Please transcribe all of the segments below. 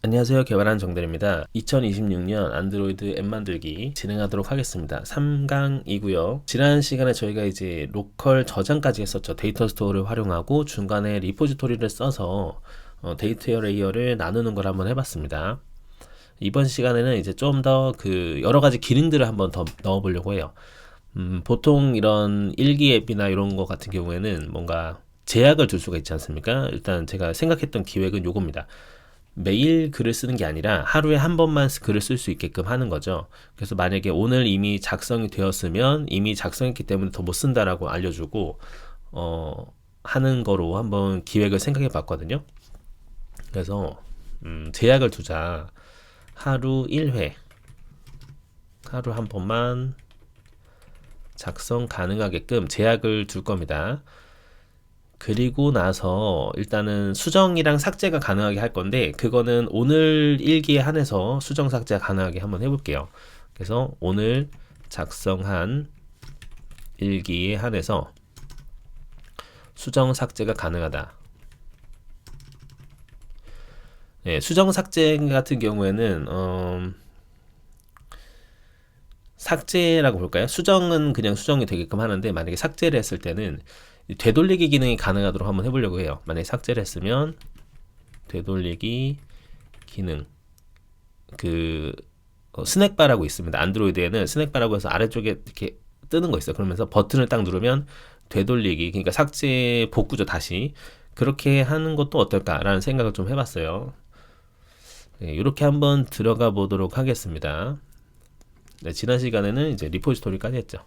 안녕하세요. 개발한 정대리입니다. 2026년 안드로이드 앱 만들기 진행하도록 하겠습니다. 3강이고요. 지난 시간에 저희가 이제 로컬 저장까지 했었죠. 데이터 스토어를 활용하고 중간에 리포지토리를 써서 데이터 레이어를 나누는 걸 한번 해봤습니다. 이번 시간에는 이제 좀 더 그 여러 가지 기능들을 한번 더 넣어보려고 해요. 보통 이런 일기 앱이나 이런 거 같은 경우에는 뭔가 제약을 둘 수가 있지 않습니까? 일단 제가 생각했던 기획은 요겁니다. 매일 글을 쓰는 게 아니라 하루에 한 번만 글을 쓸 수 있게끔 하는 거죠. 그래서 만약에 오늘 이미 작성이 되었으면 이미 작성했기 때문에 더 못 쓴다라고 알려주고 하는 거로 한번 기획을 생각해 봤거든요. 그래서 제약을 두자. 하루 1회 하루 한 번만 작성 가능하게끔 제약을 둘 겁니다. 그리고 나서 일단은 수정이랑 삭제가 가능하게 할 건데 그거는 오늘 일기에 한해서 수정 삭제가 가능하게 한번 해볼게요. 그래서 오늘 작성한 일기에 한해서 수정 삭제가 가능하다. 네, 수정 삭제 같은 경우에는 삭제라고 볼까요? 수정은 그냥 수정이 되게끔 하는데 만약에 삭제를 했을 때는 되돌리기 기능이 가능하도록 한번 해보려고 해요. 만약에 삭제를 했으면 되돌리기 기능 그 스낵바라고 있습니다. 안드로이드에는 스낵바라고 해서 아래쪽에 이렇게 뜨는 거 있어요. 그러면서 버튼을 딱 누르면 되돌리기 그러니까 삭제 복구죠. 다시 그렇게 하는 것도 어떨까라는 생각을 좀 해봤어요. 네, 이렇게 한번 들어가 보도록 하겠습니다. 네, 지난 시간에는 이제 리포지토리까지 했죠.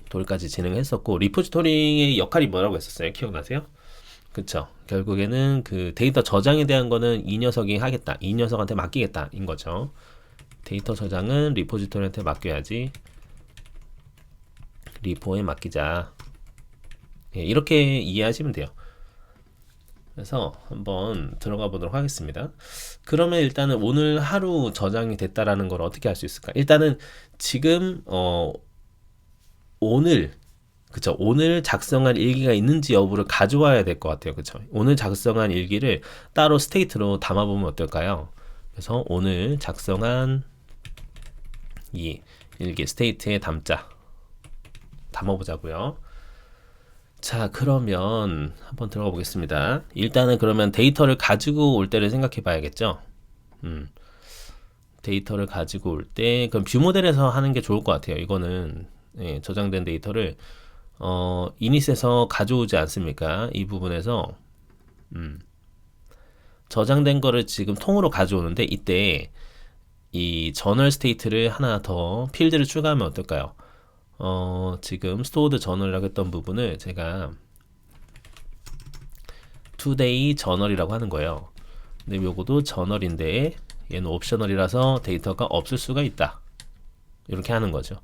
돌까지 진행했었고 리포지토리의 역할이 뭐라고 했었어요? 기억나세요? 그쵸. 결국에는 그 데이터 저장에 대한 거는 이 녀석이 하겠다. 이 녀석한테 맡기겠다. 인 거죠. 데이터 저장은 리포지토리한테 맡겨야지. 리포에 맡기자. 예, 이렇게 이해하시면 돼요. 그래서 한번 들어가 보도록 하겠습니다. 그러면 일단은 오늘 하루 저장이 됐다라는 걸 어떻게 할 수 있을까? 일단은 지금 오늘 그쵸. 오늘 작성한 일기가 있는지 여부를 가져와야 될 것 같아요. 그쵸. 오늘 작성한 일기를 따로 스테이트로 담아보면 어떨까요? 그래서 오늘 작성한 이 일기 스테이트에 담아보자고요. 자, 그러면 한번 들어가 보겠습니다. 일단은 그러면 데이터를 가지고 올 때를 생각해 봐야겠죠. 데이터를 가지고 올 때, 그럼 뷰 모델에서 하는 게 좋을 것 같아요. 이거는 예, 저장된 데이터를 이닛에서 가져오지 않습니까? 이 부분에서 저장된 거를 지금 통으로 가져오는데 이때 이 저널 스테이트를 하나 더 필드를 추가하면 어떨까요? 지금 스토어드 저널이라고 했던 부분을 제가 today 저널이라고 하는 거예요. 근데 요거도 저널인데 얘는 옵셔널이라서 데이터가 없을 수가 있다. 이렇게 하는 거죠.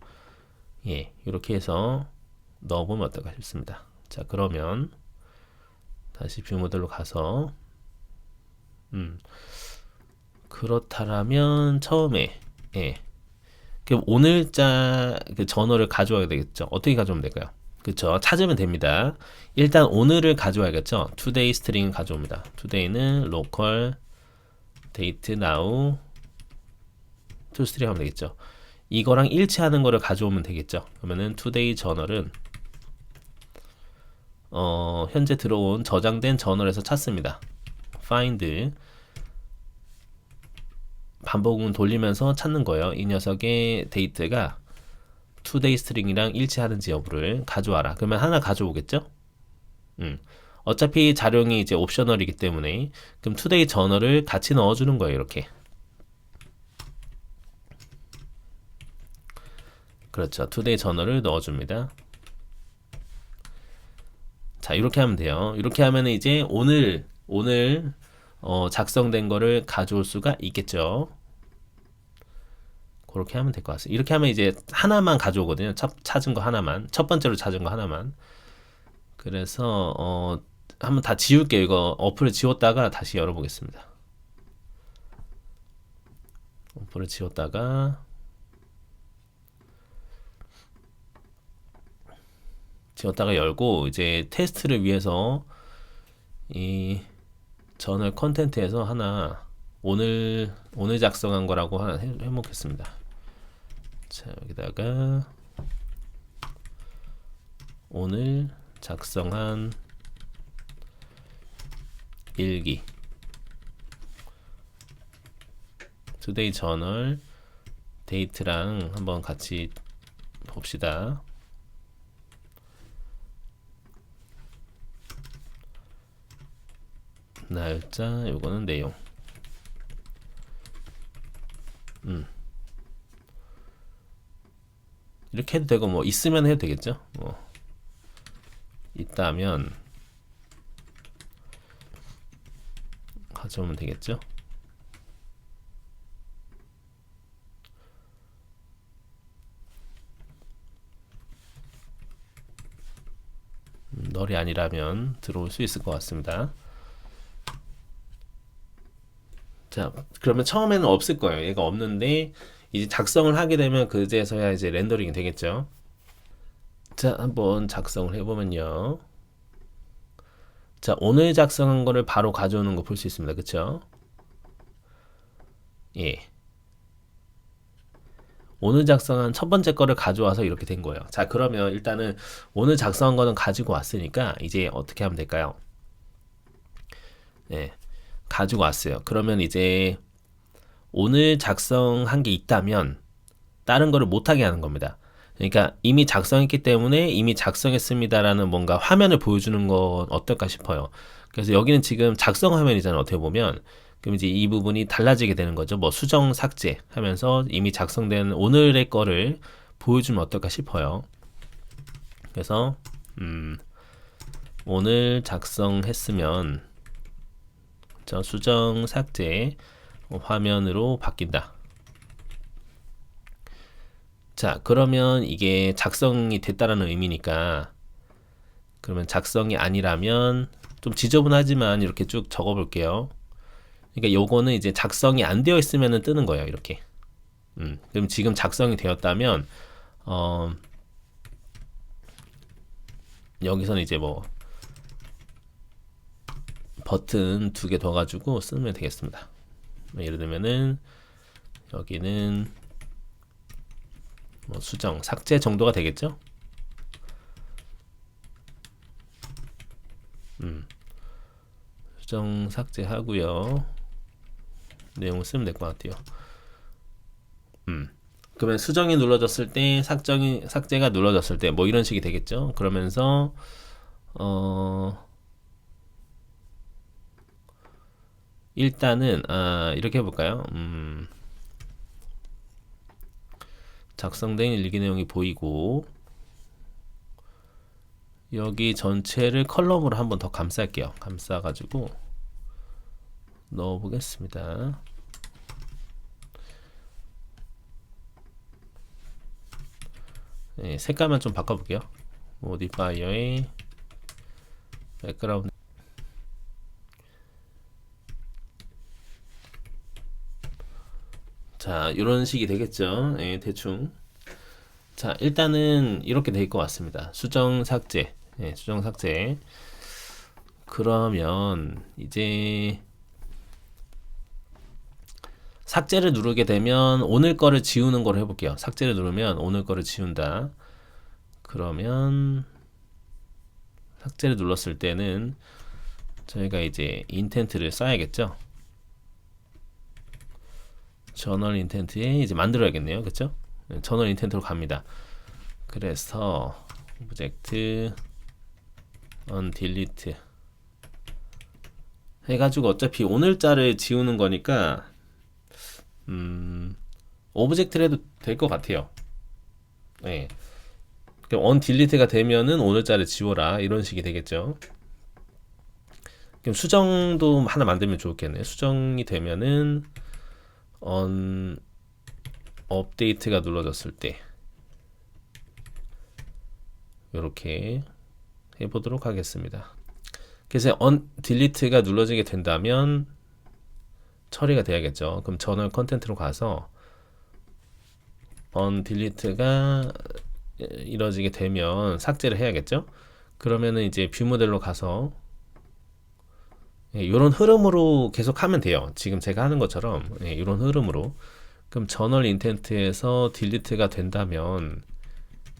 예, 이렇게 해서 넣어보면 어떨까 싶습니다. 자, 그러면 다시 뷰 모델로 가서 그렇다면 처음에 예. 그럼 오늘자 그 전어를 가져와야 되겠죠. 어떻게 가져오면 될까요? 그쵸. 찾으면 됩니다. 일단 오늘을 가져와야겠죠. today 스트링 가져옵니다. today는 local date now to 스트링 하면 되겠죠. 이거랑 일치하는 거를 가져오면 되겠죠. 그러면은 today 저널은 현재 들어온 저장된 저널에서 찾습니다. find 반복은 돌리면서 찾는 거예요. 이 녀석의 데이터가 today 스트링이랑 일치하는지 여부를 가져와라. 그러면 하나 가져오겠죠? 어차피 자료이 이제 옵셔널이기 때문에 그럼 today 저널을 같이 넣어주는 거예요. 이렇게. 그렇죠. today 저널을 넣어줍니다. 자, 이렇게 하면 돼요. 이렇게 하면 이제 오늘 작성된 거를 가져올 수가 있겠죠. 그렇게 하면 될 것 같습니다. 이렇게 하면 이제 하나만 가져오거든요. 찾은 거 하나만. 첫 번째로 찾은 거 하나만. 그래서 한번 다 지울게요. 이거 어플을 지웠다가 다시 열어보겠습니다. 어플을 지웠다가 열고 이제 테스트를 위해서 이 저널 컨텐트에서 하나 오늘 작성한 거라고 하나 해놓겠습니다. 자, 여기다가 오늘 작성한 일기 투데이 저널 데이트랑 한번 같이 봅시다. 날짜, 요거는 내용. 이렇게 해도 되고, 뭐 있으면 해도 되겠죠. 뭐 있다면 가져오면 되겠죠. 널이 아니라면 들어올 수 있을 것 같습니다. 자, 그러면 처음에는 없을 거예요. 얘가 없는데 이제 작성을 하게 되면 그제서야 이제 렌더링이 되겠죠. 자, 한번 작성을 해보면요. 자, 오늘 작성한 거를 바로 가져오는 거 볼 수 있습니다. 그쵸? 예. 오늘 작성한 첫 번째 거를 가져와서 이렇게 된 거예요. 자, 그러면 일단은 오늘 작성한 거는 가지고 왔으니까 이제 어떻게 하면 될까요? 예. 가지고 왔어요. 그러면 이제 오늘 작성한 게 있다면 다른 거를 못하게 하는 겁니다. 그러니까 이미 작성했기 때문에 이미 작성했습니다라는 뭔가 화면을 보여주는 건 어떨까 싶어요. 그래서 여기는 지금 작성 화면이잖아요. 어떻게 보면. 그럼 이제 이 부분이 달라지게 되는 거죠. 뭐 수정 삭제 하면서 이미 작성된 오늘의 거를 보여주면 어떨까 싶어요. 그래서 오늘 작성했으면 저 수정 삭제 화면으로 바뀐다. 자, 그러면 이게 작성이 됐다라는 의미니까, 그러면 작성이 아니라면 좀 지저분하지만 이렇게 쭉 적어 볼게요. 그러니까 요거는 이제 작성이 안 되어 있으면 뜨는 거예요. 이렇게. 그럼 지금 작성이 되었다면 여기서는 이제 뭐 버튼 2개 더 가지고 쓰면 되겠습니다. 예를 들면은 여기는 뭐 수정, 삭제 정도가 되겠죠? 수정 삭제하고요. 내용을 쓰면 될 것 같아요. 그러면 수정이 눌러졌을 때, 삭제가 눌러졌을 때, 뭐 이런 식이 되겠죠? 그러면서 일단은 이렇게 해볼까요? 작성된 일기 내용이 보이고 여기 전체를 컬럼으로 한번 더 감쌀게요. 감싸가지고 넣어보겠습니다. 네, 색깔만 좀 바꿔볼게요. 모디파이어의 백그라운드. 자, 이런 식이 되겠죠. 네, 대충. 자, 일단은 이렇게 될 것 같습니다. 수정 삭제. 네, 수정 삭제. 그러면 이제 삭제를 누르게 되면 오늘 거를 지우는 걸 해볼게요. 삭제를 누르면 오늘 거를 지운다. 그러면 삭제를 눌렀을 때는 저희가 이제 인텐트를 써야겠죠. 저널 인텐트에 이제 만들어야겠네요. 그쵸? 저널 인텐트로 갑니다. 그래서 오브젝트 undelete 해가지고 어차피 오늘자를 지우는 거니까 오브젝트를 해도 될 것 같아요. 네. 그럼 undelete가 되면은 오늘자를 지워라 이런 식이 되겠죠. 그럼 수정도 하나 만들면 좋겠네요. 수정이 되면은 업데이트가 눌러졌을 때 이렇게 해보도록 하겠습니다. 그래서 delete가 눌러지게 된다면 처리가 돼야겠죠. 그럼 저널 컨텐트로 가서 delete가 이루어지게 되면 삭제를 해야겠죠. 그러면은 이제 뷰 모델로 가서 이런 흐름으로 계속 하면 돼요. 지금 제가 하는 것처럼 이런 흐름으로. 그럼 저널 인텐트에서 딜리트가 된다면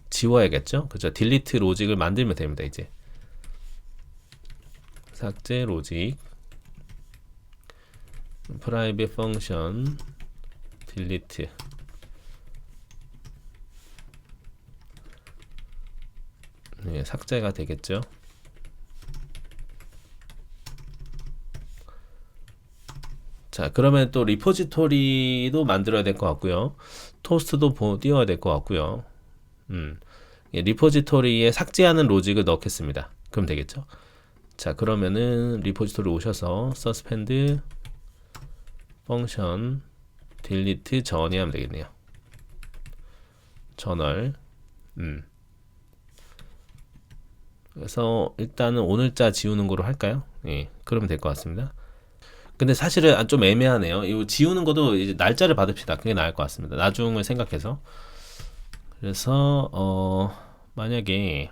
지워야겠죠? 그죠? 딜리트 로직을 만들면 됩니다. 이제 삭제 로직 프라이빗 펑션 딜리트 삭제가 되겠죠. 자, 그러면 또 리포지토리도 만들어야 될 것 같고요. 토스트도 띄워야 될 것 같고요. 리포지토리에 삭제하는 로직을 넣겠습니다. 그럼 되겠죠. 자, 그러면은 리포지토리 오셔서 서스펜드 펑션 딜리트 전이 하면 되겠네요. 저널. 그래서 일단은 오늘자 지우는 거로 할까요? 예, 그러면 될 것 같습니다. 근데 사실은 좀 애매하네요. 이거 지우는 것도 이제 날짜를 받읍시다. 그게 나을 것 같습니다. 나중을 생각해서. 그래서 만약에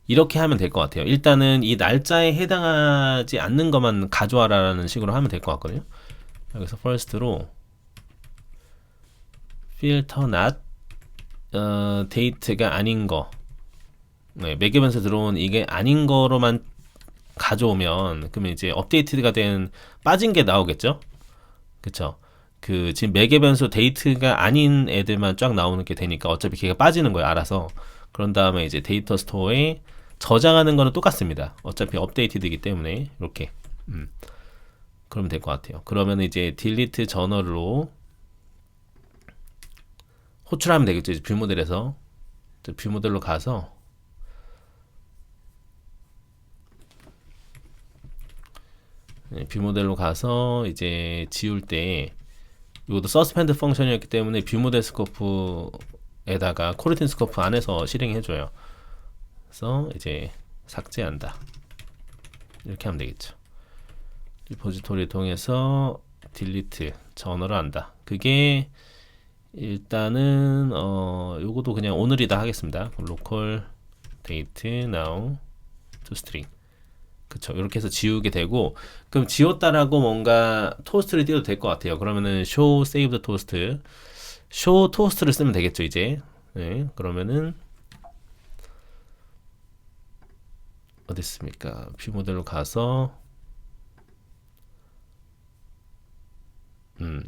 이렇게 하면 될 것 같아요. 일단은 이 날짜에 해당하지 않는 것만 가져와라라는 식으로 하면 될 것 같거든요. 여기서 first로 filter not date가 아닌 거, 매개 변수 들어온 이게 아닌 거로만 가져오면 그러면 이제 업데이트가 된 빠진 게 나오겠죠. 그쵸? 그 지금 매개 변수 데이트가 아닌 애들만 쫙 나오는 게 되니까 어차피 걔가 빠지는 거예요. 알아서. 그런 다음에 이제 데이터 스토어에 저장하는 거는 똑같습니다. 어차피 업데이트이기 때문에 이렇게 그러면 될 것 같아요. 그러면 이제 딜리트 저널로 호출하면 되겠죠. 이제 뷰 모델에서 뷰 모델로 가서 뷰 모델로 가서 이제 지울 때 이것도 서스펜드 펑션이었기 때문에 뷰 모델 스코프에다가 코르틴 스코프 안에서 실행해 줘요. 그래서 이제 삭제한다. 이렇게 하면 되겠죠. 리포지토리 통해서 딜리트 전어를 한다. 그게 일단은 요것도 그냥 오늘이다 하겠습니다. local date now to string. 그쵸. 이렇게 해서 지우게 되고, 그럼 지웠다라고 뭔가 토스트를 띄워도 될 것 같아요. 그러면은 show saved toast, show toast를 쓰면 되겠죠, 이제. 네, 그러면은 어디 있습니까? 뷰 모델로 가서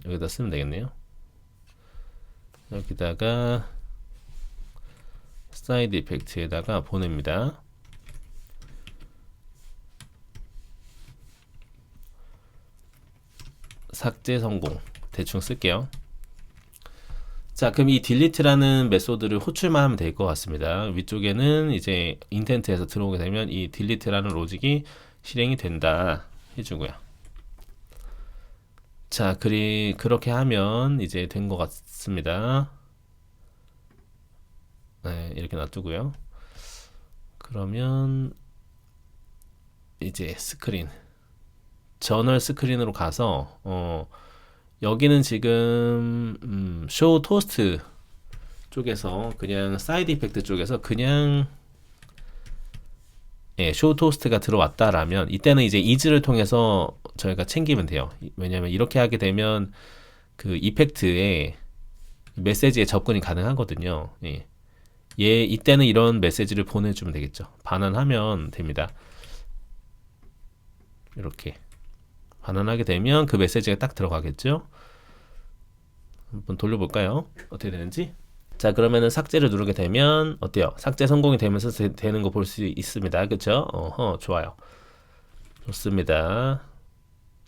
여기다 쓰면 되겠네요. 여기다가 사이드 이펙트에다가 보냅니다. 삭제 성공. 대충 쓸게요. 자, 그럼 이 딜리트라는 메소드를 호출만 하면 될 것 같습니다. 위쪽에는 이제 인텐트에서 들어오게 되면 이 딜리트라는 로직이 실행이 된다 해주고요. 자, 그렇게 하면 이제 된 것 같습니다. 네, 이렇게 놔두고요. 그러면 이제 스크린 저널 스크린으로 가서 여기는 지금 쇼 토스트 쪽에서 그냥 사이드 이펙트 쪽에서 그냥 쇼 토스트가 들어왔다라면 이때는 이제 이즈를 통해서 저희가 챙기면 돼요. 왜냐면 이렇게 하게 되면 그 이펙트에 메시지에 접근이 가능하거든요. 이때는 이런 메시지를 보내주면 되겠죠. 반환하면 됩니다. 이렇게 반환하게 되면 그 메시지가 딱 들어가겠죠. 한번 돌려볼까요? 어떻게 되는지. 자, 그러면은 삭제를 누르게 되면 어때요? 삭제 성공이 되면서 되는 거 볼 수 있습니다. 그쵸? 좋아요. 좋습니다.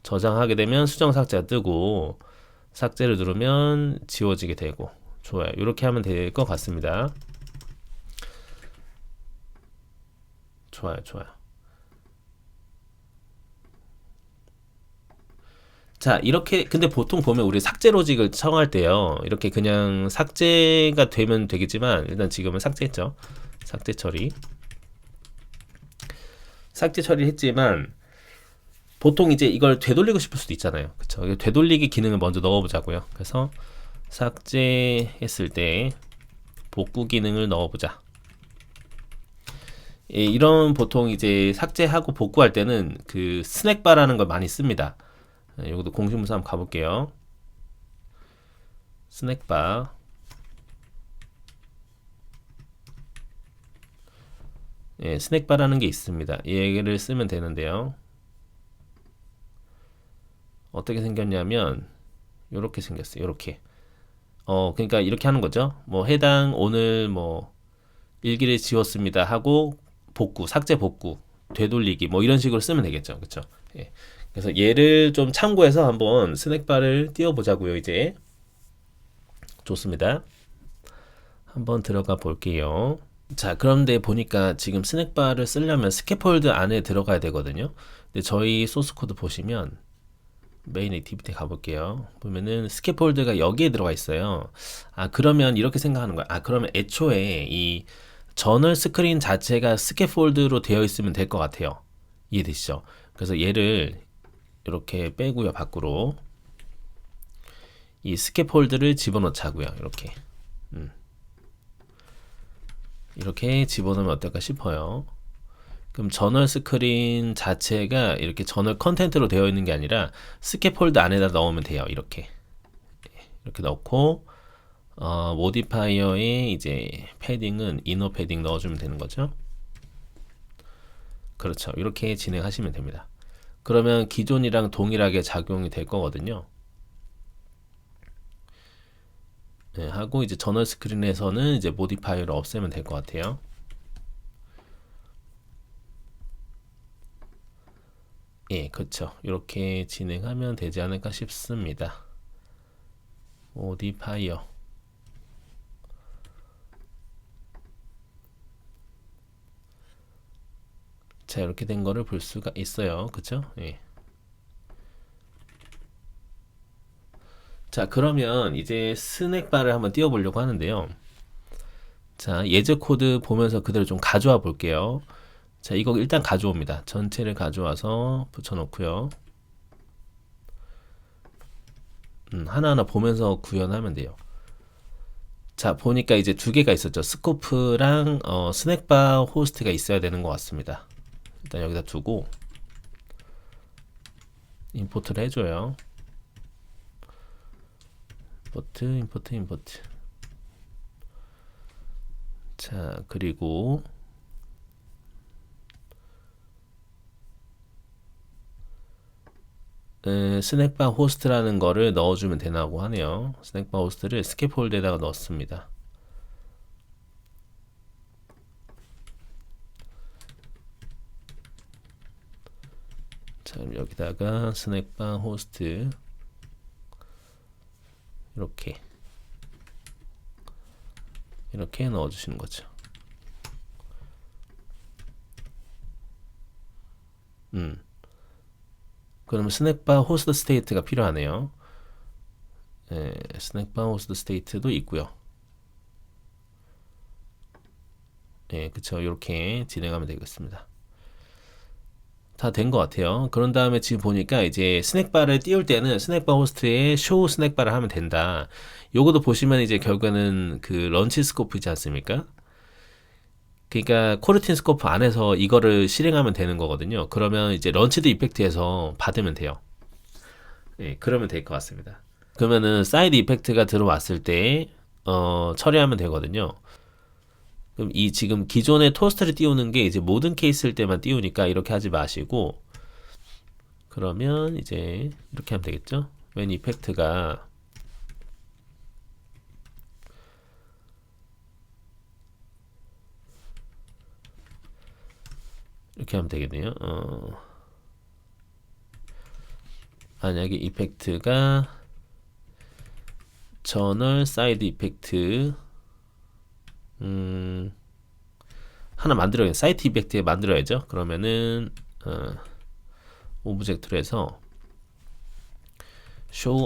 저장하게 되면 수정 삭제가 뜨고 삭제를 누르면 지워지게 되고 좋아요. 이렇게 하면 될 것 같습니다. 좋아요. 자, 이렇게 근데 보통 보면 우리 삭제 로직을 청할 때요. 이렇게 그냥 삭제가 되면 되겠지만 일단 지금은 삭제했죠. 삭제 처리. 삭제 처리를 했지만 보통 이제 이걸 되돌리고 싶을 수도 있잖아요. 그쵸? 되돌리기 기능을 먼저 넣어보자고요. 그래서 삭제했을 때 복구 기능을 넣어보자. 예, 이런 보통 이제 삭제하고 복구할 때는 그 스낵바라는 걸 많이 씁니다. 예, 여기도 공식문서 한번 가볼게요. 스낵바. 예, 스낵바라는 게 있습니다. 얘를 쓰면 되는데요. 어떻게 생겼냐면 요렇게 생겼어요. 요렇게. 그러니까 이렇게 하는 거죠. 뭐 해당 오늘 뭐 일기를 지웠습니다 하고 복구, 삭제 복구, 되돌리기 뭐 이런 식으로 쓰면 되겠죠. 그렇죠? 예. 그래서 얘를 좀 참고해서 한번 스낵바를 띄워 보자고요. 이제 좋습니다. 한번 들어가 볼게요. 자, 그런데 보니까 지금 스낵바를 쓰려면 스캐폴드 안에 들어가야 되거든요. 근데 저희 소스 코드 보시면 메인 액티비티 가볼게요. 보면은 스캐폴드가 여기에 들어가 있어요. 아, 그러면 이렇게 생각하는 거야. 아, 그러면 애초에 이 저널 스크린 자체가 스캐폴드로 되어 있으면 될 것 같아요. 이해되시죠? 그래서 얘를 이렇게 빼고요, 밖으로. 이 스캐폴드를 집어넣자고요, 이렇게. 이렇게 집어넣으면 어떨까 싶어요. 그럼 저널 스크린 자체가 이렇게 저널 컨텐트로 되어 있는 게 아니라 스캐폴드 안에다 넣으면 돼요. 이렇게 넣고 모디파이어의 이제 패딩은 이너 패딩 넣어주면 되는 거죠. 그렇죠. 이렇게 진행하시면 됩니다. 그러면 기존이랑 동일하게 작용이 될 거거든요. 네, 하고 이제 저널 스크린에서는 이제 모디파이어를 없애면 될 것 같아요. 예, 그렇죠. 이렇게 진행하면 되지 않을까 싶습니다. 모디파이어. 자, 이렇게 된 거를 볼 수가 있어요. 그쵸? 예. 자, 그러면 이제 스낵바를 한번 띄워보려고 하는데요. 자, 예제 코드 보면서 그대로 좀 가져와 볼게요. 자, 이거 일단 가져옵니다. 전체를 가져와서 붙여놓고요. 하나하나 보면서 구현하면 돼요. 자, 보니까 이제 두 개가 있었죠. 스코프랑 스낵바 호스트가 있어야 되는 것 같습니다. 일단 여기다 두고 임포트를 해줘요. 임포트. 자, 그리고 스낵바 호스트라는 거를 넣어주면 되나고 하네요. 스낵바 호스트를 스캐폴드에다가 넣습니다. 자, 그럼 여기다가 스낵바 호스트 이렇게 넣어주시는 거죠. 그러면 스낵바 호스트 스테이트가 필요하네요. 스낵바 호스트 스테이트도 있고요. 예, 그쵸. 이렇게 진행하면 되겠습니다. 다 된 것 같아요. 그런 다음에 지금 보니까 이제 스낵바를 띄울 때는 스낵바 호스트에 쇼 스낵바를 하면 된다. 요것도 보시면 이제 결국에는 그 런치 스코프이지 않습니까? 그러니까 코르틴 스코프 안에서 이거를 실행하면 되는 거거든요. 그러면 이제 런치드 이펙트에서 받으면 돼요. 예, 그러면 될 것 같습니다. 그러면은 사이드 이펙트가 들어왔을 때 처리하면 되거든요. 그럼 이 지금 기존의 토스트를 띄우는 게 이제 모든 케이스일 때만 띄우니까 이렇게 하지 마시고, 그러면 이제 이렇게 하면 되겠죠. 웬 이펙트가 이렇게 하면 되겠네요. 만약에 이펙트가 저널 사이드 이펙트 하나 만들어야 사이트 이펙트에 만들어야죠. 그러면은 오브젝트로 해서 show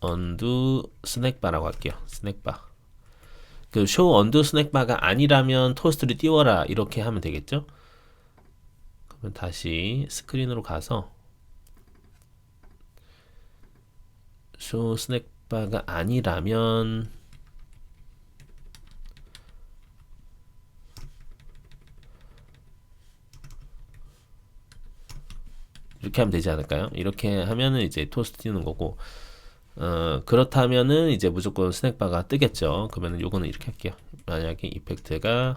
undo 스낵바라고 할게요. 스낵바. 그 show undo 스낵바가 아니라면 토스트를 띄워라 이렇게 하면 되겠죠. 그러면 다시 스크린으로 가서 show 스낵바가 아니라면 이렇게 하면 되지 않을까요? 이렇게 하면은 이제 토스트 띄우는 거고, 그렇다면은 이제 무조건 스낵바가 뜨겠죠. 그러면은 요거는 이렇게 할게요. 만약에 이펙트가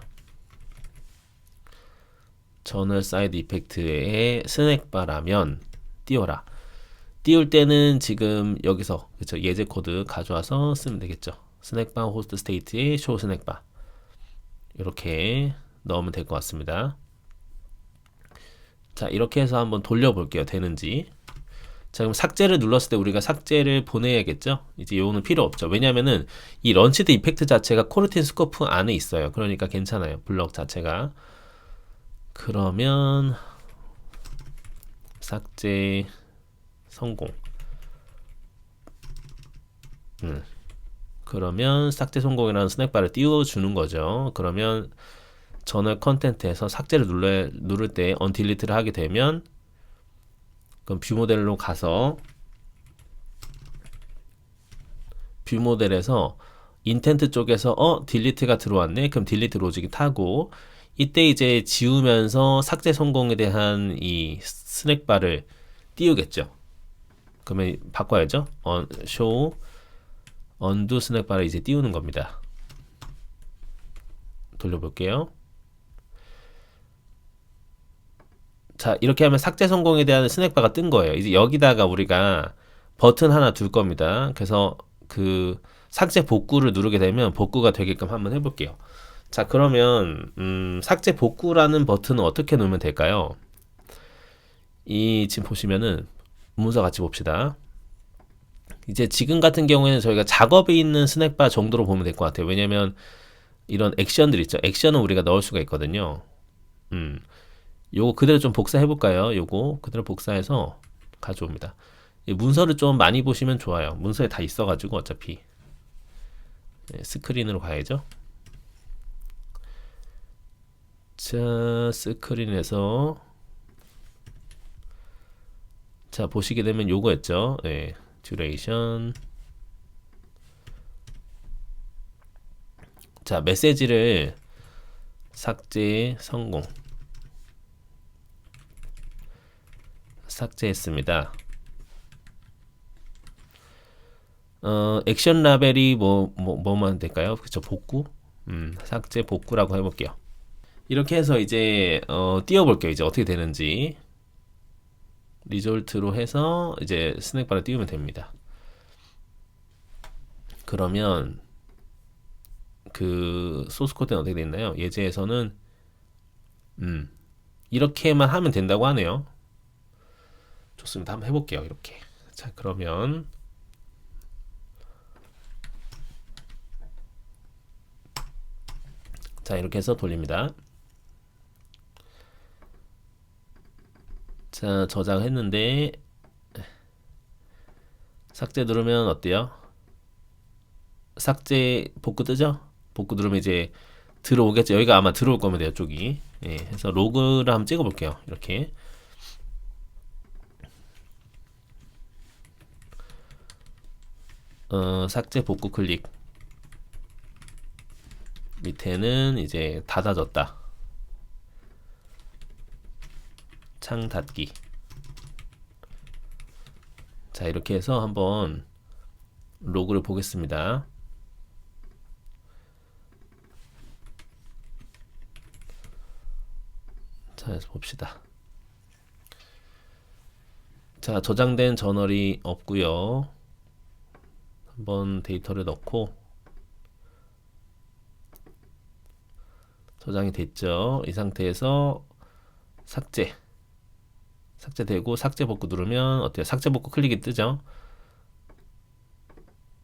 저널 사이드 이펙트의 스낵바라면 띄워라. 띄울 때는 지금 여기서 그쵸, 예제 코드 가져와서 쓰면 되겠죠. 스낵바 호스트 스테이트의 쇼 스낵바 이렇게 넣으면 될 것 같습니다. 자, 이렇게 해서 한번 돌려볼게요. 되는지. 자, 그럼 삭제를 눌렀을 때 우리가 삭제를 보내야겠죠? 이제 요거는 필요 없죠. 왜냐면은 이 런치드 이펙트 자체가 코르틴 스코프 안에 있어요. 그러니까 괜찮아요. 블럭 자체가. 그러면 삭제 성공. 그러면 삭제 성공이라는 스낵바를 띄워주는 거죠. 그러면 저널 컨텐트에서 삭제를 누를 때 언딜리트를 하게 되면 그럼 뷰 모델로 가서 뷰 모델에서 인텐트 쪽에서 딜리트가 들어왔네. 그럼 딜리트 로직이 타고 이때 이제 지우면서 삭제 성공에 대한 이 스낵바를 띄우겠죠. 그러면 바꿔야죠. show undo 스낵바를 이제 띄우는 겁니다. 돌려볼게요. 자, 이렇게 하면 삭제 성공에 대한 스낵바가 뜬 거예요. 이제 여기다가 우리가 버튼 하나 둘 겁니다. 그래서 그 삭제 복구를 누르게 되면 복구가 되게끔 한번 해볼게요. 자, 그러면 삭제 복구라는 버튼은 어떻게 누르면 될까요? 지금 보시면은 문서 같이 봅시다. 이제 지금 같은 경우에는 저희가 작업에 있는 스낵바 정도로 보면 될 것 같아요. 왜냐면 이런 액션들 있죠. 액션은 우리가 넣을 수가 있거든요. 요거 그대로 좀 복사해 볼까요? 요거 그대로 복사해서 가져옵니다. 문서를 좀 많이 보시면 좋아요. 문서에 다 있어가지고 어차피 스크린으로 가야죠. 자, 스크린에서 자 보시게 되면 요거였죠. 네, 듀레이션. 자, 메시지를 삭제 성공. 삭제했습니다. 액션 라벨이 뭐만 될까요? 그쵸, 복구? 삭제 복구라고 해볼게요. 이렇게 해서 이제 띄워볼게요. 이제 어떻게 되는지. 리졸트로 해서 이제 스낵바를 띄우면 됩니다. 그러면 그 소스 코드는 어떻게 되어 있나요? 예제에서는 이렇게만 하면 된다고 하네요. 좋습니다. 한번 해볼게요. 이렇게. 자, 그러면 자, 이렇게 해서 돌립니다. 자, 저장했는데 삭제 누르면 어때요? 삭제 복구 뜨죠? 복구 누르면 이제 들어오겠죠. 여기가 아마 들어올 겁니다. 이쪽이. 예, 해서 로그를 한번 찍어 볼게요. 이렇게. 삭제 복구 클릭. 밑에는 이제 닫아졌다. 창 닫기. 자, 이렇게 해서 한번 로그를 보겠습니다. 자, 봅시다. 자, 저장된 저널이 없고요. 한번 데이터를 넣고 저장이 됐죠. 이 상태에서 삭제되고 삭제 복구 누르면 어때요? 삭제 복구 클릭이 뜨죠.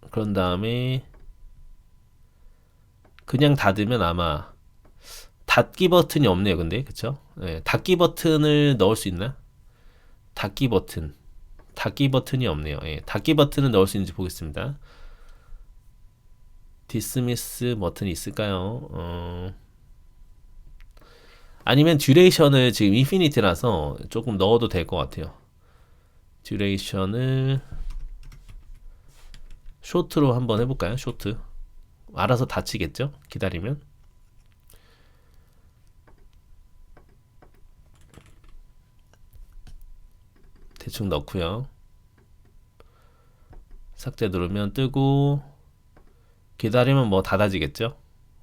그런 다음에 그냥 닫으면 아마 닫기 버튼이 없네요. 근데 그쵸? 네, 닫기 버튼을 넣을 수 있나? 닫기 버튼이 없네요. 예, 닫기 버튼을 넣을 수 있는지 보겠습니다. 디스미스 버튼이 있을까요? 아니면 듀레이션을 지금 인피니티라서 조금 넣어도 될 것 같아요. 듀레이션을 쇼트로 한번 해볼까요? 쇼트. 알아서 닫히겠죠? 기다리면. 대충 넣고요. 삭제 누르면 뜨고 기다리면 뭐 닫아지겠죠.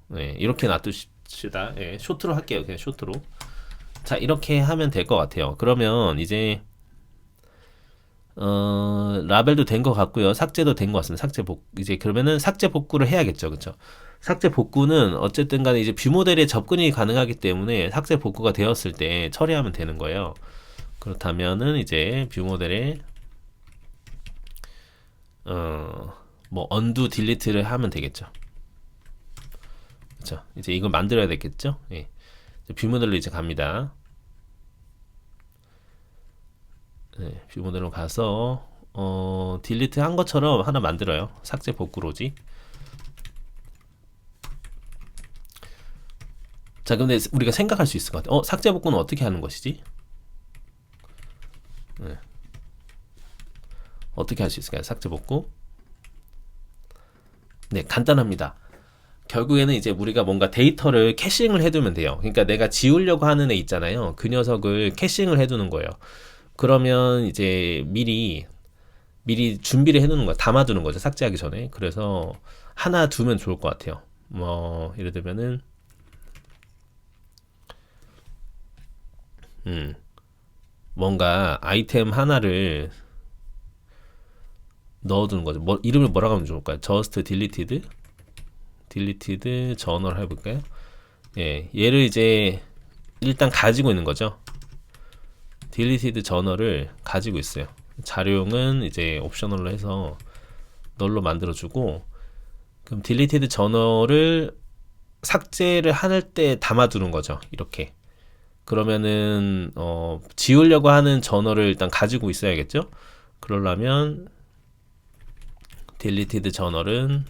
네, 이렇게 놔두십시다. 네, 쇼트로 할게요. 그냥 쇼트로. 자, 이렇게 하면 될 것 같아요. 그러면 이제 라벨도 된 것 같고요. 삭제도 된 것 같습니다. 이제 그러면은 삭제 복구를 해야겠죠. 그쵸? 삭제 복구는 어쨌든 간에 이제 뷰 모델에 접근이 가능하기 때문에 삭제 복구가 되었을 때 처리하면 되는 거예요. 그렇다면은 이제 뷰 모델에 뭐 언두 딜리트를 하면 되겠죠. 그쵸? 이제 이걸 만들어야 되겠죠. 예. 뷰 모델로 이제 갑니다. 네, 뷰 모델로 가서 딜리트 한 것처럼 하나 만들어요. 삭제 복구로지. 자, 근데 우리가 생각할 수 있을 것 같아요. 삭제 복구는 어떻게 하는 것이지? 네. 어떻게 할 수 있을까요? 삭제 복구. 네, 간단합니다. 결국에는 이제 우리가 뭔가 데이터를 캐싱을 해두면 돼요. 그러니까 내가 지우려고 하는 애 있잖아요. 그 녀석을 캐싱을 해두는 거예요. 그러면 이제 미리 준비를 해두는 거야. 담아두는 거죠. 삭제하기 전에. 그래서 하나 두면 좋을 것 같아요. 뭐 예를 들면은 뭔가 아이템 하나를 넣어두는 거죠. 이름을 뭐라고 하면 좋을까요? just deleted journal 해볼까요? 예, 얘를 이제 일단 가지고 있는 거죠. deleted journal을 가지고 있어요. 자료용은 이제 옵셔널로 해서 널로 만들어주고, 그럼 deleted journal을 삭제를 할 때 담아두는 거죠. 이렇게. 그러면은 지우려고 하는 저널을 일단 가지고 있어야겠죠. 그러려면 deleted 저널은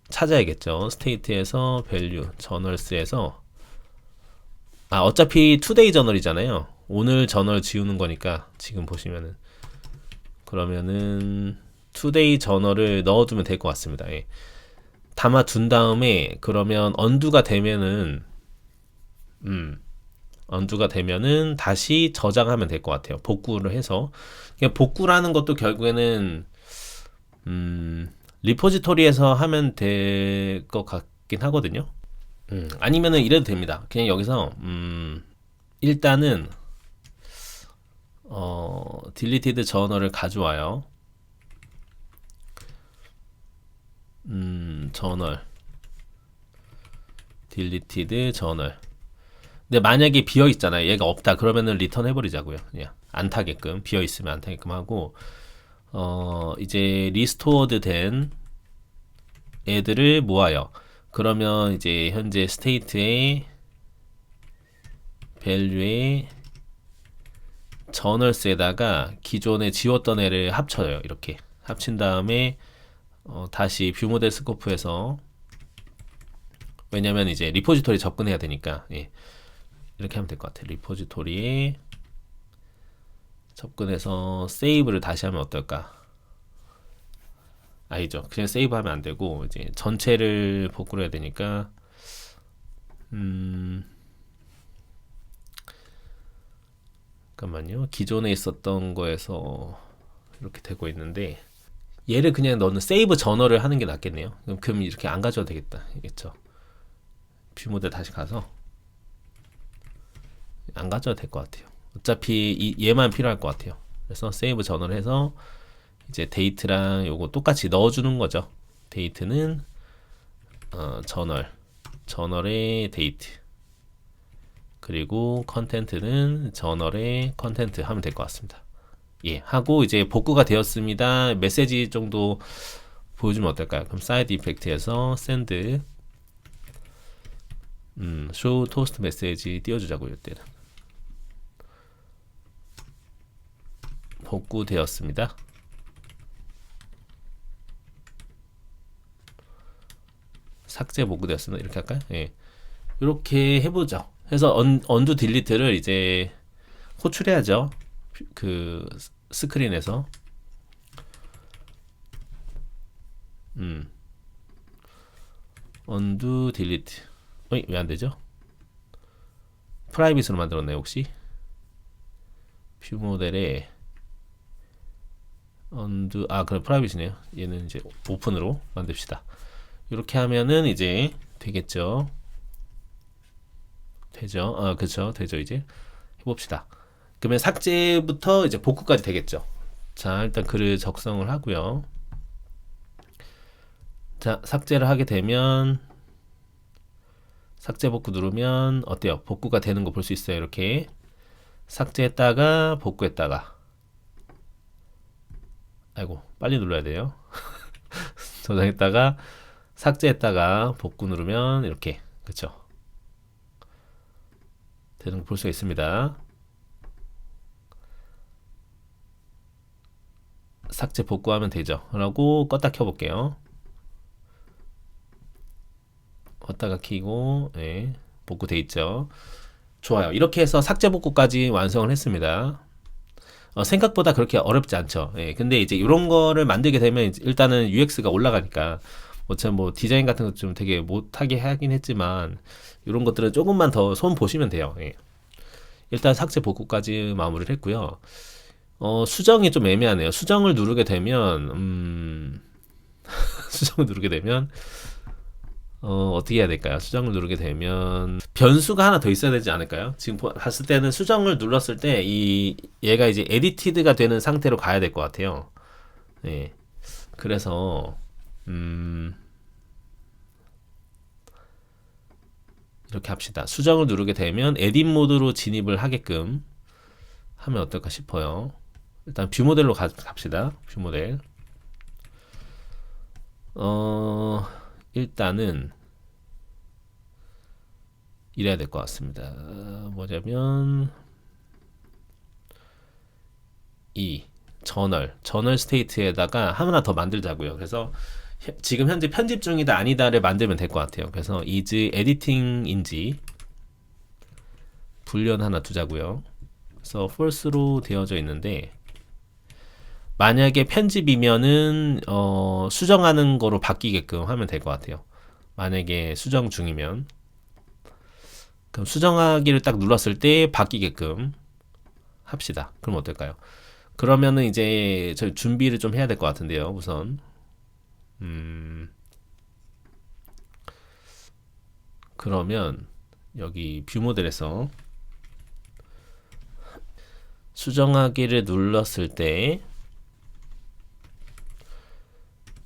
찾아야겠죠. state에서 value journals에서 어차피 today 저널이잖아요. 오늘 저널 지우는 거니까 지금 보시면은 그러면은 today 저널을 넣어두면 될 것 같습니다. 예. 담아둔 다음에 그러면 언두가 되면은 다시 저장하면 될 것 같아요. 복구를 해서. 복구라는 것도 결국에는 리포지토리에서 하면 될 것 같긴 하거든요. 아니면은 이래도 됩니다. 그냥 여기서 일단은 딜리티드 저널을 가져와요. 저널 딜리티드 저널. 근데 만약에 비어 있잖아요. 얘가 없다. 그러면은 리턴 해버리자고요. 그냥 안 타게끔, 비어 있으면 안 타게끔 하고 이제 리스토어드 된 애들을 모아요. 그러면 이제 현재 스테이트의 밸류에 저널스에다가 기존에 지웠던 애를 합쳐요. 이렇게 합친 다음에 다시 뷰 모델 스코프에서, 왜냐면 이제 리포지토리 접근해야 되니까, 예. 이렇게 하면 될 것 같아요. 리포지토리에 접근해서 세이브를 다시 하면 어떨까? 아니죠. 그냥 세이브 하면 안 되고 이제 전체를 복구를 해야 되니까 잠깐만요. 기존에 있었던 거에서 이렇게 되고 있는데 얘를 그냥 너는 세이브 저널을 하는 게 낫겠네요. 그럼 이렇게 안 가져도 되겠다. 알겠죠? 뷰 모델 다시 가서 안 가져도 될 것 같아요. 어차피 얘만 필요할 것 같아요. 그래서 세이브 저널 해서 이제 데이트랑 요거 똑같이 넣어주는 거죠. 데이트는 저널의 데이트, 그리고 컨텐트는 저널의 컨텐트 하면 될 것 같습니다. 예, 하고 이제 복구가 되었습니다. 메시지 정도 보여주면 어떨까요? 그럼 사이드 이펙트에서 send show toast 메시지 띄워주자고요. 이때는 복구되었습니다. 삭제 복구되었습니다. 이렇게 할까요? 예, 이렇게 해보죠. 해서 언두 딜리트를 이제 호출해야죠. 그 스크린에서 언두 딜리트. 왜 안 되죠? 프라이빗으로 만들었나요 혹시? 뷰 모델에 undo 그럼 프라이빗이네요. 얘는 이제 오픈으로 만듭시다. 이렇게 하면은 이제 되겠죠. 되죠. 그쵸. 되죠. 이제 해봅시다. 그러면 삭제부터 이제 복구까지 되겠죠. 자, 일단 글을 작성을 하고요. 자, 삭제를 하게 되면 삭제 복구 누르면 어때요? 복구가 되는 거 볼 수 있어요. 이렇게 삭제했다가 복구했다가, 아이고 빨리 눌러야 돼요. 저장했다가 삭제했다가 복구 누르면 이렇게, 그쵸, 되는 거 볼 수가 있습니다. 삭제 복구하면 되죠. 그러고 껐다 켜볼게요. 껐다가 키고, 네, 복구돼 있죠. 좋아요. 이렇게 해서 삭제 복구까지 완성을 했습니다. 생각보다 그렇게 어렵지 않죠. 예, 근데 이제 이런 거를 만들게 되면 일단은 UX가 올라가니까 뭐 디자인 같은 거 좀 되게 못하게 하긴 했지만 이런 것들은 조금만 더 손 보시면 돼요. 예. 일단 삭제 복구까지 마무리를 했고요. 수정이 좀 애매하네요. 수정을 누르게 되면 수정을 누르게 되면 어떻게 해야 될까요? 수정을 누르게 되면 변수가 하나 더 있어야 되지 않을까요? 지금 봤을 때는 수정을 눌렀을 때 얘가 이제 에디티드가 되는 상태로 가야 될 것 같아요. 네. 그래서 이렇게 합시다. 수정을 누르게 되면 에딧 모드로 진입을 하게끔 하면 어떨까 싶어요. 일단 뷰 모델로 갑시다. 뷰 모델. 일단은 이래야 될 것 같습니다. 뭐냐면 이 저널 스테이트에다가 하나 더 만들자고요. 그래서 지금 현재 편집 중이다 아니다를 만들면 될 것 같아요. 그래서 is editing인지 불련 하나 두자고요. 그래서 false로 되어져 있는데 만약에 편집이면은 수정하는 거로 바뀌게끔 하면 될 것 같아요. 만약에 수정 중이면, 그럼 수정하기를 딱 눌렀을 때 바뀌게끔 합시다. 그럼 어떨까요? 그러면은 이제 저희 준비를 좀 해야 될 것 같은데요. 우선 그러면 여기 뷰 모델에서 수정하기를 눌렀을 때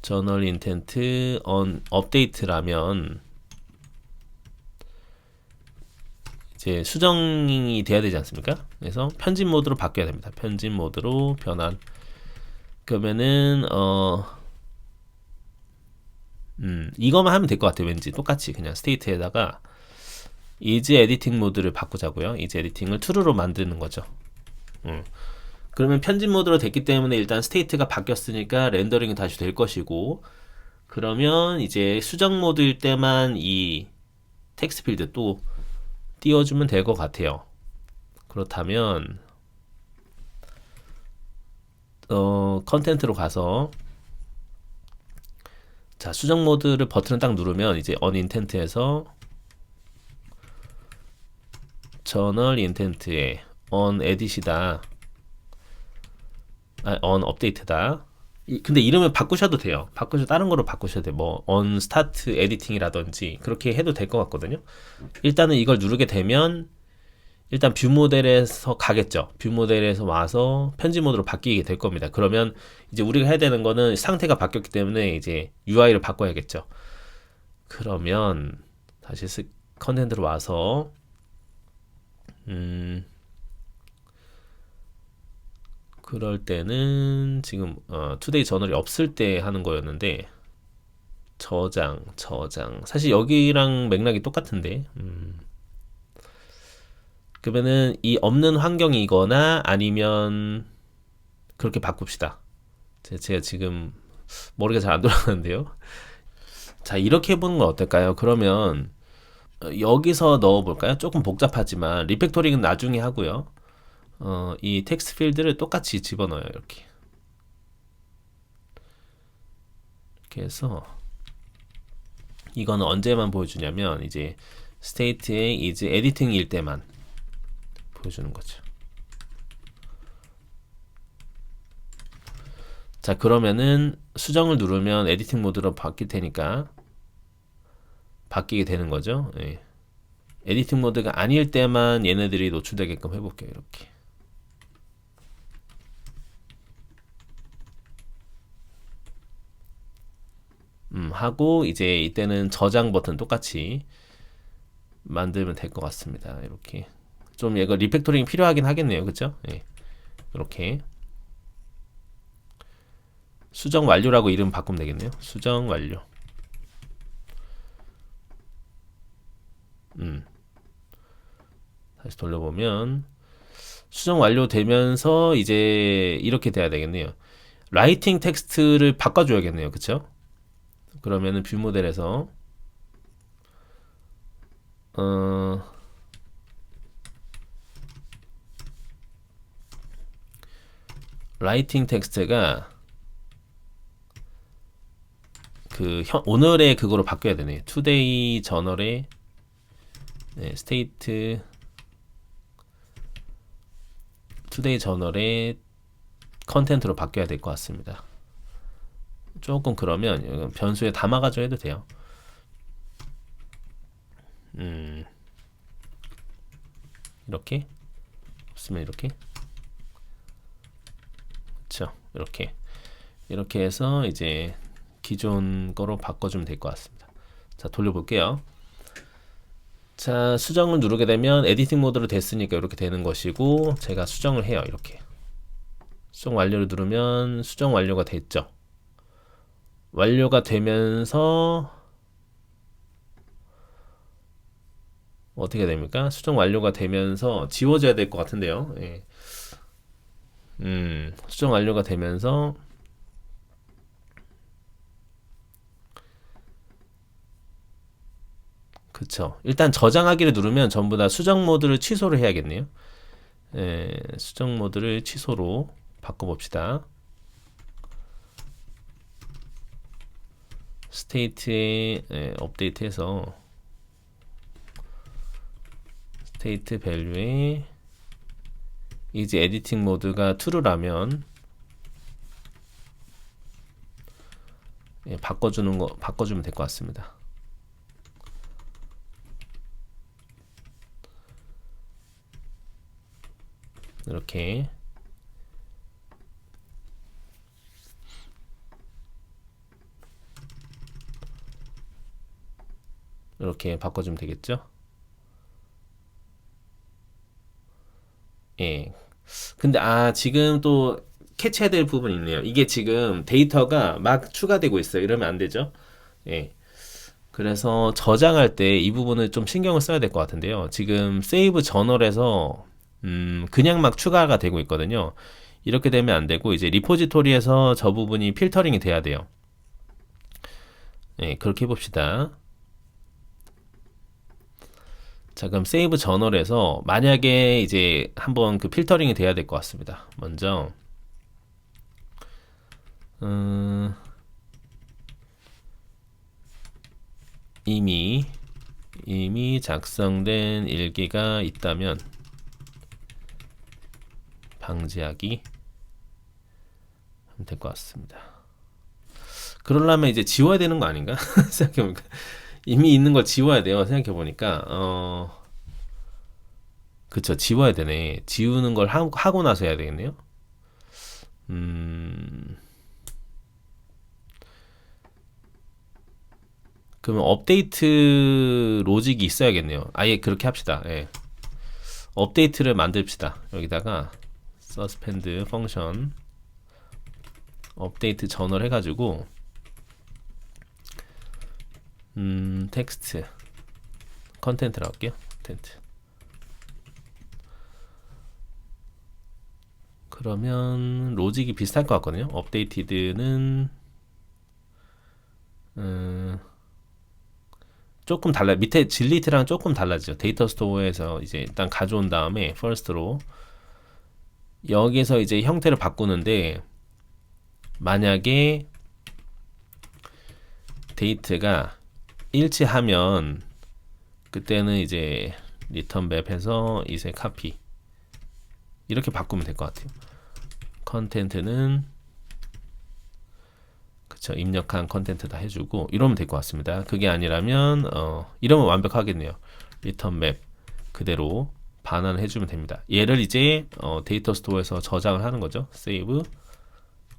저널 인텐트 on 업데이트라면 이제 수정이 돼야 되지 않습니까? 그래서 편집 모드로 바뀌어야 됩니다. 편집 모드로 변환. 그러면은 이거만 하면 될 것 같아요. 왠지 똑같이 그냥 스테이트에다가 is editing 모드를 바꾸자고요. is editing을 true로 만드는 거죠. 그러면 편집 모드로 됐기 때문에 일단 스테이트가 바뀌었으니까 렌더링이 다시 될 것이고, 그러면 이제 수정 모드일 때만 이 텍스트 필드 또 띄워주면 될 것 같아요. 그렇다면 컨텐트로 가서 자, 수정 모드를 버튼을 딱 누르면 이제 on intent에서 저널 인텐트에 on edit이다, on update다. 근데 이름을 바꾸셔도 돼요. 다른 거로 바꾸셔도 돼요. 뭐 on start editing이라든지 그렇게 해도 될 것 같거든요. 일단은 이걸 누르게 되면 일단 뷰 모델에서 가겠죠. 뷰 모델에서 와서 편집 모드로 바뀌게 될 겁니다. 그러면 이제 우리가 해야 되는 거는 상태가 바뀌었기 때문에 이제 UI를 바꿔야겠죠. 그러면 다시 컨텐트로 와서 그럴 때는 지금 투데이 저널이 없을 때 하는 거였는데 저장 사실 여기랑 맥락이 똑같은데 그러면은 이 없는 환경이거나 아니면 그렇게 바꿉시다. 제가 지금 머리가 잘 안 돌아가는데요. 자, 이렇게 해보는 건 어떨까요? 그러면 여기서 넣어볼까요? 조금 복잡하지만 리팩토링은 나중에 하고요. 이 텍스트 필드를 똑같이 집어넣어요. 이렇게 해서 이거는 언제만 보여주냐면 이제 스테이트에 이제 에디팅일 때만 보여주는 거죠. 자, 그러면은 수정을 누르면 에디팅 모드로 바뀔 테니까 바뀌게 되는 거죠. 예. 에디팅 모드가 아닐 때만 얘네들이 노출되게끔 해볼게요. 이렇게. 하고 이제 이때는 저장 버튼 똑같이 만들면 될 것 같습니다. 이렇게 좀 얘가 리팩토링이 필요하긴 하겠네요. 그쵸? 예. 이렇게 수정 완료라고 이름 바꾸면 되겠네요. 수정 완료. 다시 돌려보면 수정 완료되면서 이제 이렇게 돼야 되겠네요. 라이팅 텍스트를 바꿔줘야겠네요. 그쵸? 그러면은 뷰 모델에서 라이팅 텍스트가 그 오늘의 그거로 바뀌어야 되네. 투데이 저널의 스테이트 투데이 저널의 컨텐트로 바뀌어야 될 것 같습니다. 조금 그러면 변수에 담아가지고 해도 돼요. 이렇게 없으면 이렇게 그렇죠. 이렇게 해서 이제 기존 거로 바꿔주면 될 것 같습니다. 자, 돌려볼게요. 자, 수정을 누르게 되면 에디팅 모드로 됐으니까 이렇게 되는 것이고, 제가 수정을 해요. 이렇게 수정 완료를 누르면 수정 완료가 됐죠. 완료가 되면서 어떻게 됩니까? 수정 완료가 되면서 지워져야 될 것 같은데요. 예. 수정 완료가 되면서 그쵸. 일단 저장하기를 누르면 전부 다 수정 모드를 취소를 해야겠네요. 예, 수정 모드를 취소로 바꿔봅시다. 스테이트에 업데이트해서 스테이트 밸류에 이제 에디팅 모드가 true라면 바꿔주면 될 것 같습니다. 이렇게 바꿔주면 되겠죠? 예. 근데 지금 또 캐치해야 될 부분이 있네요. 이게 지금 데이터가 막 추가되고 있어요. 이러면 안 되죠? 예. 그래서 저장할 때 이 부분을 좀 신경을 써야 될 것 같은데요. 지금 세이브 저널에서 그냥 막 추가가 되고 있거든요. 이렇게 되면 안 되고 이제 리포지토리에서 저 부분이 필터링이 돼야 돼요. 예, 그렇게 해봅시다. 자, 그럼 세이브 저널에서 만약에 이제 한번 그 필터링이 돼야 될 것 같습니다. 먼저 이미 작성된 일기가 있다면 방지하기 하면 될 것 같습니다. 그러려면 이제 지워야 되는 거 아닌가? 생각해보니까 이미 있는 걸 지워야 돼요. 생각해보니까 그쵸, 지워야 되네. 지우는 걸 하고 나서 해야 되겠네요. 그러면 업데이트 로직이 있어야겠네요. 아예 그렇게 합시다. 예. 업데이트를 만듭시다. 여기다가 서스펜드 펑션 업데이트 저널 해가지고 텍스트 컨텐트라고 할게요. 컨텐트. 그러면 로직이 비슷할 것 같거든요. 업데이티드는 조금 달라. 밑에 질리트랑 조금 달라지죠. 데이터 스토어에서 이제 일단 가져온 다음에 first로 여기서 이제 형태를 바꾸는데 만약에 데이트가 일치하면 그때는 이제 리턴 맵해서 이제 카피 이렇게 바꾸면 될 것 같아요. 컨텐트는 그쵸. 입력한 컨텐츠 다 해주고 이러면 될 것 같습니다. 그게 아니라면 이러면 완벽하겠네요. 리턴 맵 그대로 반환을 해주면 됩니다. 얘를 이제 데이터 스토어에서 저장을 하는 거죠. save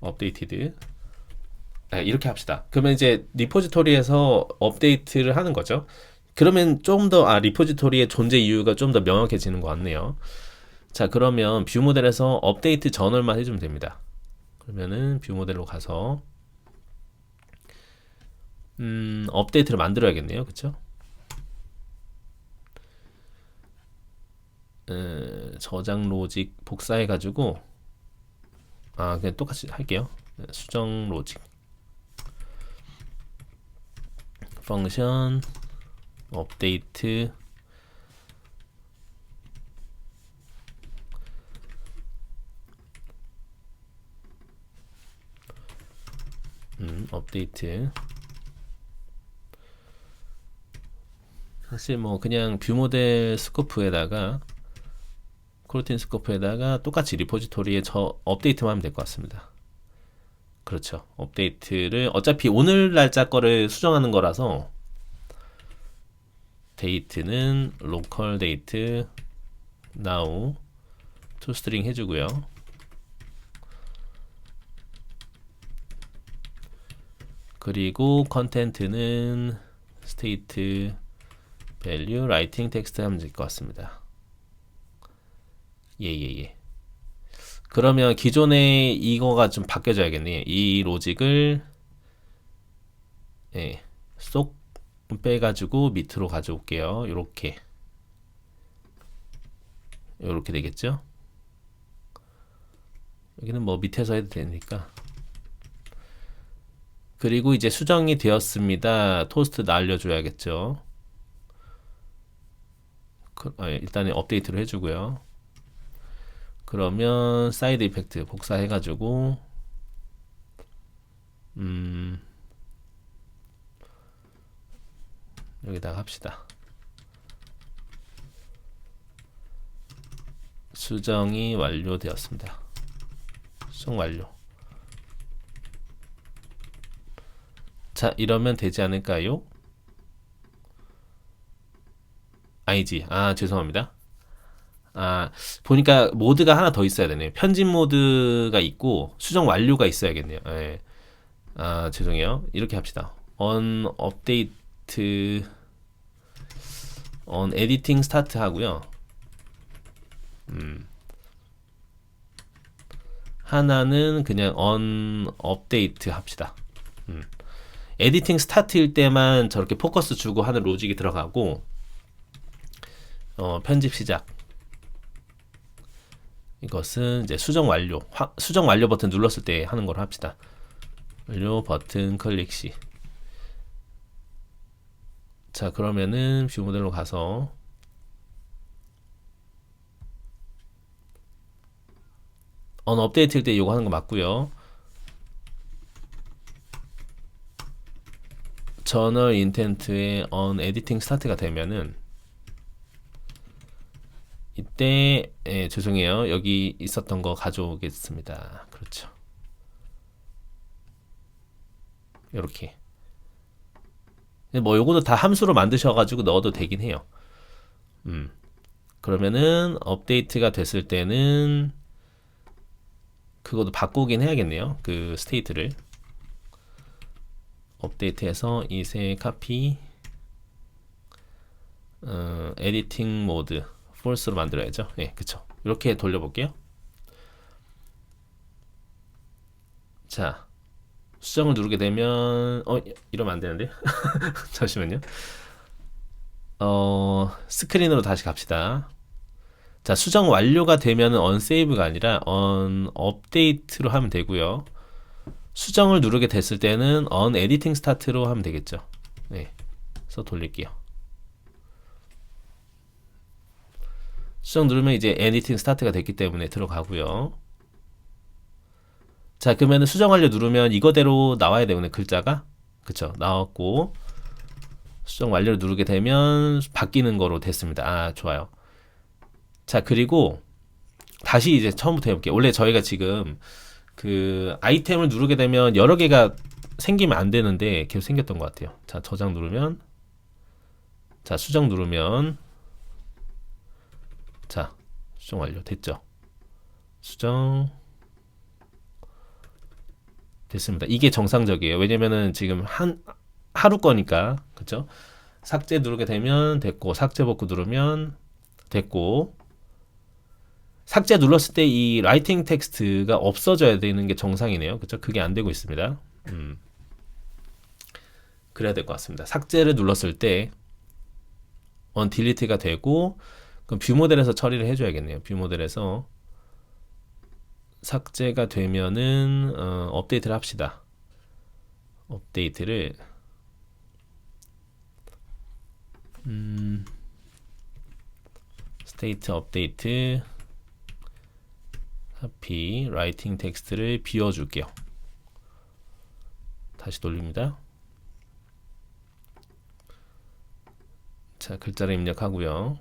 updated 이렇게 합시다. 그러면 이제 리포지토리에서 업데이트를 하는 거죠. 그러면 좀 더 리포지토리의 존재 이유가 좀 더 명확해지는 것 같네요. 자, 그러면 뷰 모델에서 업데이트 전월만 해주면 됩니다. 그러면은 뷰 모델로 가서 업데이트를 만들어야겠네요. 그쵸? 저장 로직 복사해 가지고 그냥 똑같이 할게요. 수정 로직 펑션 업데이트 업데이트 사실 뭐 그냥 뷰 모델 스코프에다가 코르틴 스코프에다가 똑같이 리포지토리에 업데이트만 하면 될 것 같습니다. 그렇죠. 업데이트를 어차피 오늘 날짜 거를 수정하는 거라서 데이트는 로컬 데이트 now toString 해주고요. 그리고 컨텐트는 state value writing text 하면 될 것 같습니다. 예. 그러면 기존에 이거가 좀 바뀌어져야겠네요. 이 로직을 쏙 빼가지고 밑으로 가져올게요. 요렇게 되겠죠? 여기는 뭐 밑에서 해도 되니까. 그리고 이제 수정이 되었습니다. 토스트 날려줘야겠죠. 일단은 업데이트를 해주고요. 그러면 사이드 이펙트 복사해가지고 여기다가 합시다. 수정이 완료되었습니다. 수정 완료. 자, 이러면 되지 않을까요? 아니지. 죄송합니다. 보니까 모드가 하나 더 있어야 되네요. 편집 모드가 있고 수정 완료가 있어야겠네요. 예. 죄송해요. 이렇게 합시다. on update on editing start 하고요. 하나는 그냥 on update 합시다. 에디팅 스타트일 때만 저렇게 포커스 주고 하는 로직이 들어가고 편집 시작 이것은 이제 수정 완료 수정 완료 버튼 눌렀을 때 하는 걸 합시다. 완료 버튼 클릭 시. 자, 그러면은 뷰 모델로 가서 업데이트일 때 이거 하는 거 맞고요. 저널 인텐트에 에디팅 스타트가 되면은 이때 죄송해요. 여기 있었던 거 가져오겠습니다. 그렇죠. 이렇게 뭐 요거도 다 함수로 만드셔가지고 넣어도 되긴 해요. 그러면은 업데이트가 됐을 때는 그것도 바꾸긴 해야겠네요. 그 스테이트를 업데이트해서 이세 카피 에디팅 모드 false로 만들어야죠. 그쵸. 이렇게 돌려볼게요. 자, 수정을 누르게 되면 이러면 안 되는데. 잠시만요. 스크린으로 다시 갑시다. 자, 수정 완료가 되면 unsave가 아니라 unupdate로 하면 되고요. 수정을 누르게 됐을 때는 unediting start로 하면 되겠죠. 그래서 돌릴게요. 수정 누르면 이제 editing start가 됐기 때문에 들어가고요. 자, 그러면 수정 완료 누르면 이거대로 나와야 되네, 글자가. 그쵸, 나왔고 수정 완료를 누르게 되면 바뀌는 거로 됐습니다. 좋아요. 자, 그리고 다시 이제 처음부터 해볼게요. 원래 저희가 지금 그 아이템을 누르게 되면 여러 개가 생기면 안 되는데 계속 생겼던 것 같아요. 자, 저장 누르면, 자, 수정 누르면, 자, 수정 완료. 됐죠? 수정 됐습니다. 이게 정상적이에요. 왜냐면은 지금 하루 거니까. 그쵸? 삭제 누르게 되면 됐고, 삭제 복구 누르면 됐고, 삭제 눌렀을 때 이 라이팅 텍스트가 없어져야 되는 게 정상이네요. 그쵸? 그게 안 되고 있습니다. 그래야 될 것 같습니다. 삭제를 눌렀을 때 딜리트가 되고, 그럼 뷰 모델에서 처리를 해줘야겠네요. 뷰 모델에서 삭제가 되면은 업데이트를 합시다. 업데이트를 스테이트 업데이트 하피 라이팅 텍스트를 비워줄게요. 다시 돌립니다. 자, 글자를 입력하고요.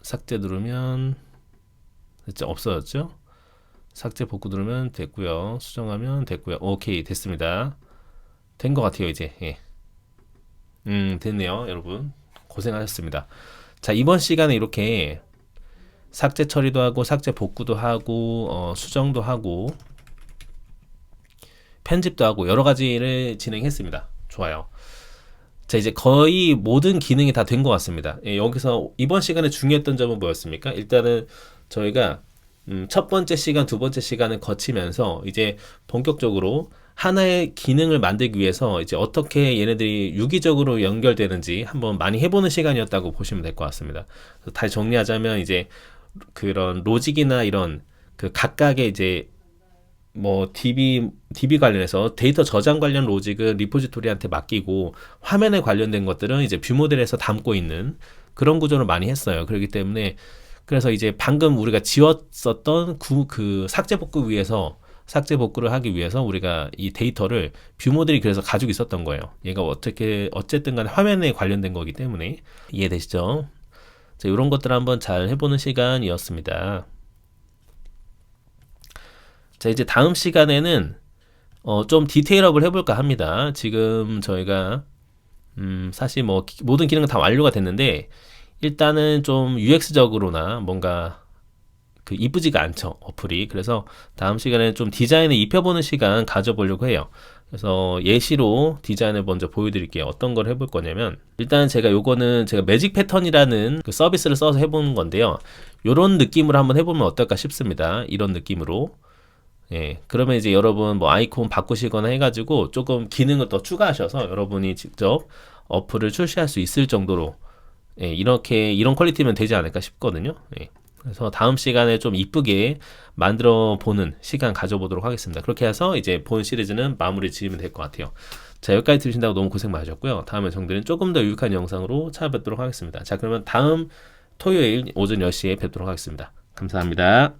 삭제 누르면 됐죠? 없어졌죠? 삭제 복구 누르면 됐고요. 수정하면 됐고요. 오케이, 됐습니다. 된 것 같아요, 이제. 예. 됐네요, 여러분. 고생하셨습니다. 자, 이번 시간에 이렇게 삭제 처리도 하고 삭제 복구도 하고 수정도 하고 편집도 하고 여러 가지를 진행했습니다. 좋아요. 자, 이제 거의 모든 기능이 다 된 것 같습니다. 예, 여기서 이번 시간에 중요했던 점은 뭐였습니까? 일단은 저희가 첫 번째 시간, 두 번째 시간을 거치면서 이제 본격적으로 하나의 기능을 만들기 위해서 이제 어떻게 얘네들이 유기적으로 연결되는지 한번 많이 해보는 시간이었다고 보시면 될 것 같습니다. 다시 정리하자면 이제 그런 로직이나 이런 그 각각의 이제 뭐 DB 관련해서 데이터 저장 관련 로직은 리포지토리한테 맡기고 화면에 관련된 것들은 이제 뷰 모델에서 담고 있는 그런 구조를 많이 했어요. 그렇기 때문에 그래서 이제 방금 우리가 지웠었던 그 삭제 복구 위해서 삭제 복구를 하기 위해서 우리가 이 데이터를 뷰 모델이 그래서 가지고 있었던 거예요. 얘가 어쨌든 간에 화면에 관련된 거기 때문에 이해되시죠? 자, 이런 것들 한번 잘 해보는 시간이었습니다. 자, 이제 다음 시간에는 좀 디테일업을 해볼까 합니다. 지금 저희가 사실 뭐 모든 기능은 다 완료가 됐는데 일단은 좀 UX적으로나 뭔가 그 이쁘지가 않죠, 어플이. 그래서 다음 시간에는 좀 디자인을 입혀보는 시간 가져보려고 해요. 그래서 예시로 디자인을 먼저 보여드릴게요. 어떤 걸 해볼 거냐면 일단 제가 매직 패턴이라는 그 서비스를 써서 해보는 건데요. 이런 느낌으로 한번 해보면 어떨까 싶습니다. 이런 느낌으로. 예, 그러면 이제 여러분 뭐 아이콘 바꾸시거나 해가지고 조금 기능을 더 추가하셔서 여러분이 직접 어플을 출시할 수 있을 정도로 예, 이런 퀄리티면 되지 않을까 싶거든요. 예. 그래서 다음 시간에 좀 이쁘게 만들어 보는 시간 가져보도록 하겠습니다. 그렇게 해서 이제 본 시리즈는 마무리 지으면 될 것 같아요. 자, 여기까지 들으신다고 너무 고생 많으셨고요. 다음에 정들은 조금 더 유익한 영상으로 찾아뵙도록 하겠습니다. 자, 그러면 다음 토요일 오전 10시에 뵙도록 하겠습니다. 감사합니다.